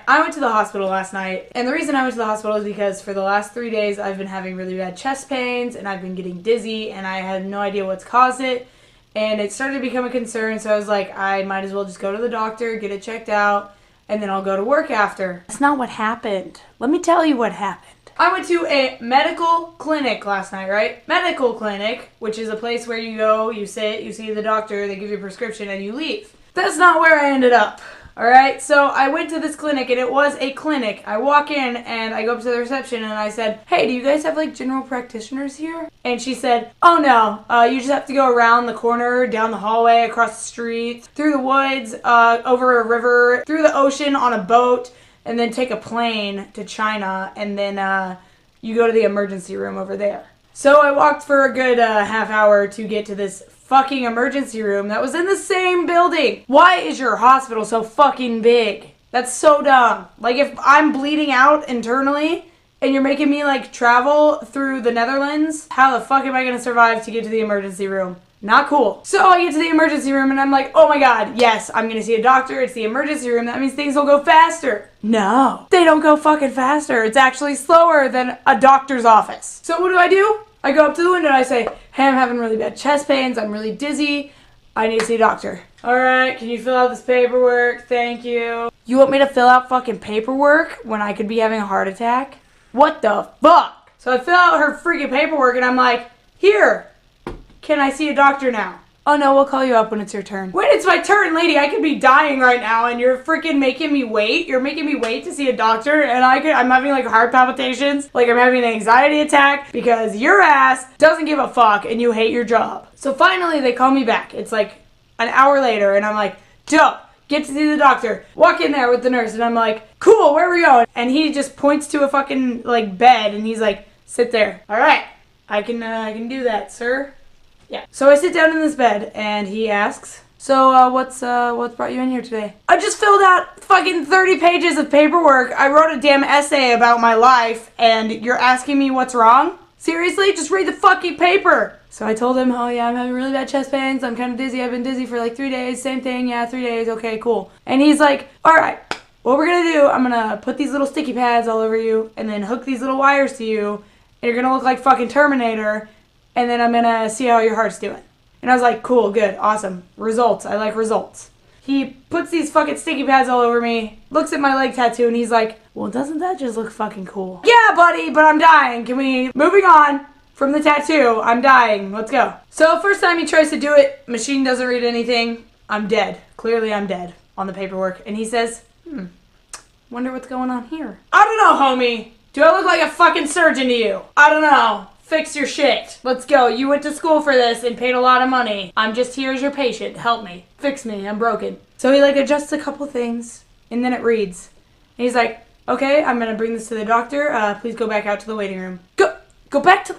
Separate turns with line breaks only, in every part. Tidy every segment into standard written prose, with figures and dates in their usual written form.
I went to the hospital last night, and the reason I went to the hospital is because for the last 3 days I've been having really bad chest pains, and I've been getting dizzy, and I had no idea what's caused it, and it started to become a concern, so I was like, I might as well just go to the doctor, get it checked out, and then I'll go to work after. That's not what happened. Let me tell you what happened. I went to a medical clinic last night, right? Medical clinic, which is a place where you go, you sit, you see the doctor, they give you a prescription, and you leave. That's not where I ended up. Alright, so I went to this clinic, and it was a clinic. I walk in, and I go up to the reception, and I said, hey, do you guys have, like, general practitioners here? And she said, oh, no, you just have to go around the corner, down the hallway, across the street, through the woods, over a river, through the ocean on a boat, and then take a plane to China, and then you go to the emergency room over there. So I walked for a good half hour to get to this fucking emergency room that was in the same building. Why is your hospital so fucking big? That's so dumb. Like, if I'm bleeding out internally and you're making me, like, travel through the Netherlands, how the fuck am I gonna survive to get to the emergency room? Not cool. So I get to the emergency room and I'm like, oh my god, yes, I'm gonna see a doctor. It's the emergency room. That means things will go faster. No, they don't go fucking faster. It's actually slower than a doctor's office. So what do? I go up to the window and I say, hey, I'm having really bad chest pains. I'm really dizzy. I need to see a doctor. All right, can you fill out this paperwork? Thank you. You want me to fill out fucking paperwork when I could be having a heart attack? What the fuck? So I fill out her freaking paperwork and I'm like, here, can I see a doctor now? Oh no, we'll call you up when it's your turn. Wait, it's my turn, lady. I could be dying right now and you're freaking making me wait. You're making me wait to see a doctor and I'm having like heart palpitations. Like I'm having an anxiety attack because your ass doesn't give a fuck and you hate your job. So finally they call me back. It's like an hour later and I'm like, dope. Get to see the doctor. Walk in there with the nurse and I'm like, cool, where are we going? And he just points to a fucking like bed and he's like, sit there. All right, I can do that, sir. Yeah. So I sit down in this bed and he asks, so what's brought you in here today? I just filled out fucking 30 pages of paperwork. I wrote a damn essay about my life and you're asking me what's wrong? Seriously? Just read the fucking paper. So I told him, oh yeah, I'm having really bad chest pains. I'm kind of dizzy. I've been dizzy for like 3 days. Same thing. Yeah, 3 days. Okay, cool. And he's like, all right, what we're going to do, I'm going to put these little sticky pads all over you and then hook these little wires to you and you're going to look like fucking Terminator. And then I'm going to see how your heart's doing. And I was like, cool, good, awesome. Results. I like results. He puts these fucking sticky pads all over me, looks at my leg tattoo, and he's like, well, doesn't that just look fucking cool? Yeah, buddy, but I'm dying. Moving on from the tattoo, I'm dying. Let's go. So first time he tries to do it, machine doesn't read anything. I'm dead. Clearly I'm dead on the paperwork. And he says, wonder what's going on here. I don't know, homie. Do I look like a fucking surgeon to you? I don't know. Fix your shit. Let's go. You went to school for this and paid a lot of money. I'm just here as your patient. Help me. Fix me. I'm broken. So he like adjusts a couple things and then it reads. And he's like, okay, I'm going to bring this to the doctor. Please go back out to the waiting room. Go back to...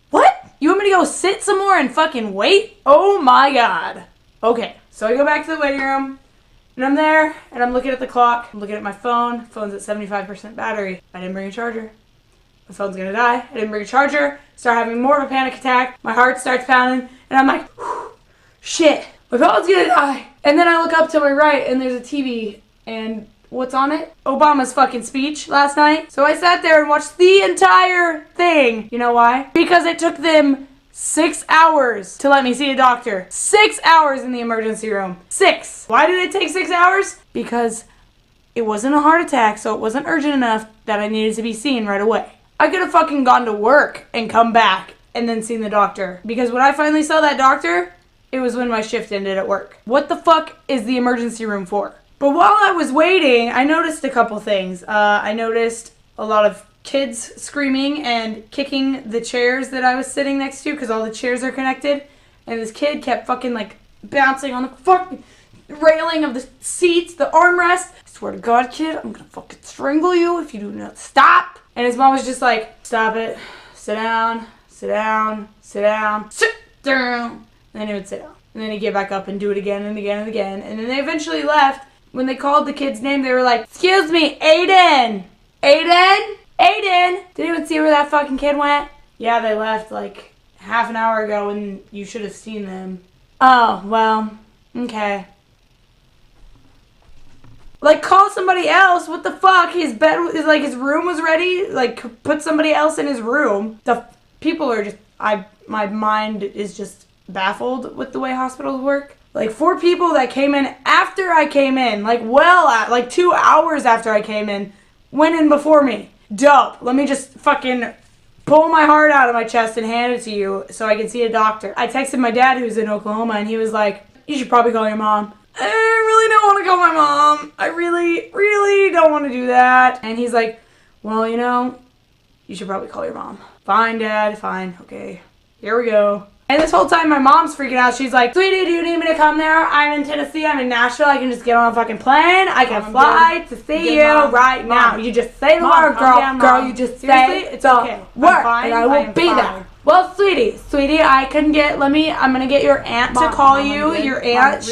What? You want me to go sit somewhere and fucking wait? Oh my god. Okay. So I go back to the waiting room and I'm there and I'm looking at the clock. I'm looking at my phone. Phone's at 75% battery. I didn't bring a charger. My phone's gonna die. I didn't bring a charger. Start having more of a panic attack. My heart starts pounding. And I'm like, shit, my phone's gonna die. And then I look up to my right and there's a TV. And what's on it? Obama's fucking speech last night. So I sat there and watched the entire thing. You know why? Because it took them 6 hours to let me see a doctor. 6 hours in the emergency room. 6. Why did it take 6 hours? Because it wasn't a heart attack, so it wasn't urgent enough that I needed to be seen right away. I could have fucking gone to work and come back and then seen the doctor. Because when I finally saw that doctor, it was when my shift ended at work. What the fuck is the emergency room for? But while I was waiting, I noticed a couple things. I noticed a lot of kids screaming and kicking the chairs that I was sitting next to because all the chairs are connected. And this kid kept fucking like bouncing on the fucking railing of the seats, the armrest. I swear to God, kid, I'm gonna fucking strangle you if you do not stop. And his mom was just like, stop it, sit down, sit down, sit down, sit down. And then he would sit down. And then he'd get back up and do it again and again and again. And then they eventually left. When they called the kid's name, they were like, excuse me, Aiden. Aiden? Aiden? Did anyone see where that fucking kid went? Yeah, they left like half an hour ago and you should have seen them. Oh, well, okay. Like, call somebody else. What the fuck? His bed is like, his room was ready. Like, put somebody else in his room. The people are just, my mind is just baffled with the way hospitals work. Like, 4 people that came in after I came in, like 2 hours after I came in, went in before me. Dope. Let me just fucking pull my heart out of my chest and hand it to you so I can see a doctor. I texted my dad who's in Oklahoma and he was like, you should probably call your mom. I really don't want to call my mom. I really, really don't want to do that. And he's like, well, you know, you should probably call your mom. Fine, Dad. Fine. Okay. Here we go. And this whole time my mom's freaking out. She's like, sweetie, do you need me to come there? I'm in Tennessee. I'm in Nashville. I can just get on a fucking plane. I can fly to see you right now. You just say the word, girl. Girl, you just say
it's okay.
Word, and I will be there. Well, sweetie, I'm gonna get your aunt to call you. Your aunt,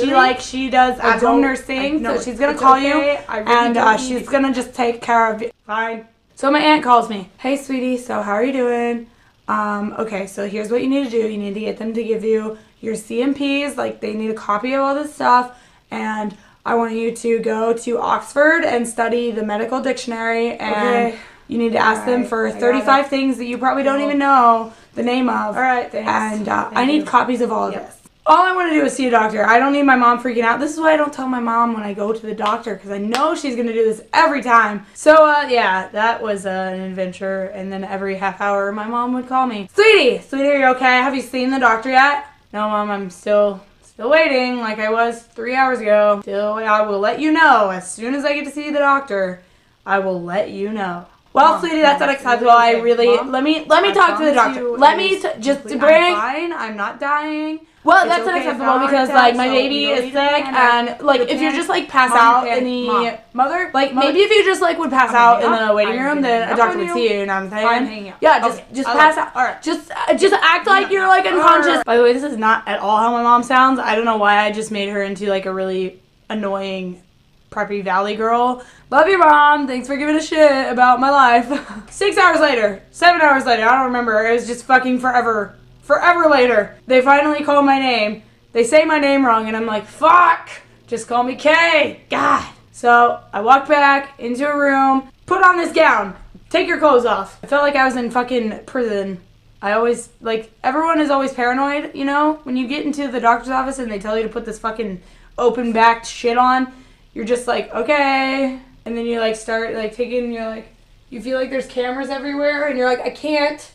she does at-home nursing, so she's gonna call you, and she's gonna just take care of you. Fine. So my aunt calls me. Hey, sweetie, so how are you doing? Okay, so here's what you need to do. You need to get them to give you your CMPs, like they need a copy of all this stuff, and I want you to go to Oxford and study the medical dictionary, and you need to ask them for 35 things that you probably don't even know the name of.
All right, thanks.
And I need copies of all of this. All I want to do is see a doctor. I don't need my mom freaking out. This is why I don't tell my mom when I go to the doctor, because I know she's going to do this every time. So, yeah, that was an adventure. And then every half hour, my mom would call me. Sweetie, are you okay? Have you seen the doctor yet? No, Mom, I'm still waiting like I was 3 hours ago. I will let you know. As soon as I get to see the doctor, I will let you know. Well, Mom, sweetie, that's unacceptable. Okay. I really... Mom, let me talk to the doctor. Let me just bring... I'm fine. I'm not dying. Well, that's unacceptable because, like, my baby is sick, and, like, if you're just, like, pass out in the... Mother? Like, maybe if you just, like, would pass out in the waiting room, then a doctor would see you, you know what I'm saying? Yeah, just pass out. All right. Just act like you're, like, unconscious. By the way, this is not at all how my mom sounds. I don't know why I just made her into, like, a really annoying preppy valley girl. Love you, Mom. Thanks for giving a shit about my life. 6 hours later. 7 hours later. I don't remember. It was just fucking forever. Forever later, they finally call my name. They say my name wrong, and I'm like, fuck! Just call me Kay. God. So I walked back into a room, put on this gown, take your clothes off. I felt like I was in fucking prison. I always, like, everyone is always paranoid, you know? When you get into the doctor's office and they tell you to put this fucking open-backed shit on, you're just like, okay. And then you, like, start, like, taking, you're like, you feel like there's cameras everywhere, and you're like, I can't.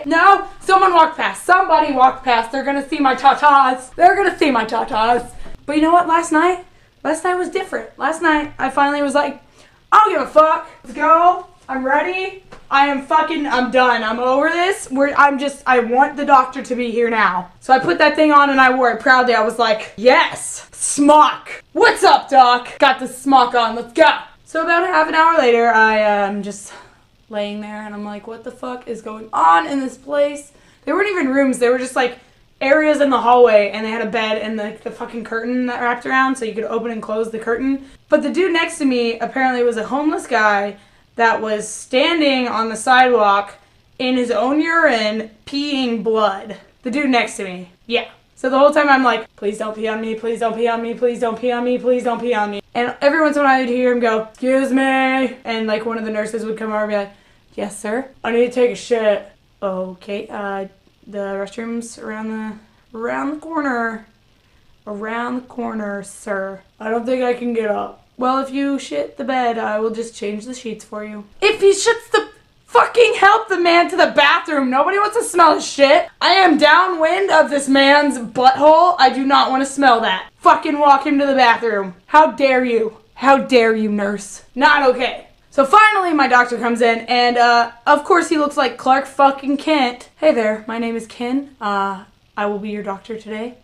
No, someone walked past. Somebody walked past. They're going to see my tatas. They're going to see my tatas. But you know what? Last night was different. Last night, I finally was like, I don't give a fuck. Let's go. I'm ready. I'm done. I'm over this. I want the doctor to be here now. So I put that thing on and I wore it proudly. I was like, yes, smock. What's up, doc? Got the smock on. Let's go. So about a half an hour later, I am just laying there and I'm like, what the fuck is going on in this place? They weren't even rooms. They were just like areas in the hallway, and they had a bed and the fucking curtain that wrapped around so you could open and close the curtain. But the dude next to me apparently was a homeless guy that was standing on the sidewalk in his own urine peeing blood. The dude next to me. Yeah. So the whole time I'm like, please don't pee on me, please don't pee on me, please don't pee on me, please don't pee on me. And every once in a while I'd hear him go, excuse me. And like one of the nurses would come over and be like, yes, sir. I need to take a shit. Okay, the restrooms around the corner. Around the corner, sir. I don't think I can get up. Well, if you shit the bed, I will just change the sheets for you. If he shits the... Fucking help the man to the bathroom. Nobody wants to smell his shit. I am downwind of this man's butthole. I do not want to smell that. Fucking walk him to the bathroom. How dare you? How dare you, nurse? Not okay. So finally my doctor comes in, and of course he looks like Clark fucking Kent. Hey there, my name is Ken. I will be your doctor today.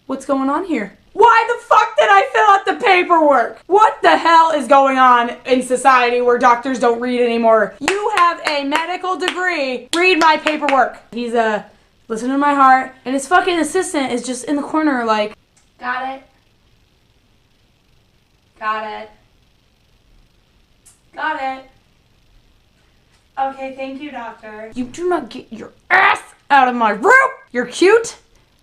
What's going on here? Why the fuck did I fill out the paperwork? What the hell is going on in society where doctors don't read anymore? You have a medical degree. Read my paperwork. He's listening to my heart, and his fucking assistant is just in the corner like, got it. Got it. Got it. Okay, thank you, doctor. You do not get your ass out of my room. You're cute.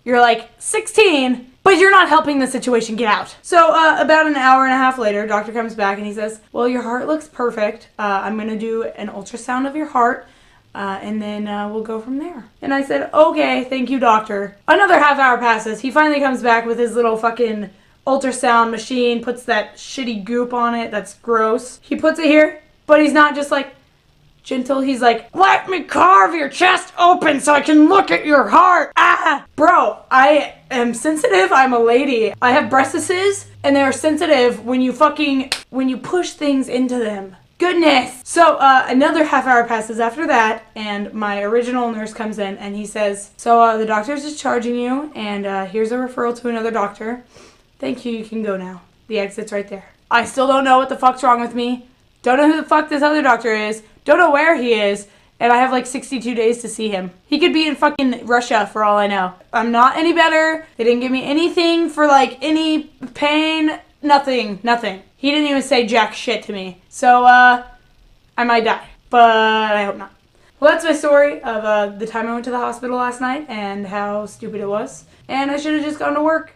You're like 16. but you're not helping the situation get out. So about an hour and a half later, doctor comes back and he says, well, your heart looks perfect. I'm going to do an ultrasound of your heart. And then we'll go from there. And I said, okay, thank you, doctor. Another half hour passes. He finally comes back with his little fucking ultrasound machine, puts that shitty goop on it. That's gross. He puts it here, but he's not just like gentle. He's like, let me carve your chest open so I can look at your heart. Ah! Bro, I am sensitive. I'm a lady. I have breastises, and they're sensitive when you push things into them. Goodness. So another half hour passes after that, and my original nurse comes in and he says, so the doctor's discharging you, and here's a referral to another doctor. Thank you, you can go now. The exit's right there. I still don't know what the fuck's wrong with me. Don't know who the fuck this other doctor is. Don't know where he is. And I have like 62 days to see him. He could be in fucking Russia for all I know. I'm not any better. They didn't give me anything for like any pain. Nothing. He didn't even say jack shit to me. So, I might die. But I hope not. Well, that's my story of the time I went to the hospital last night and how stupid it was. And I should have just gone to work.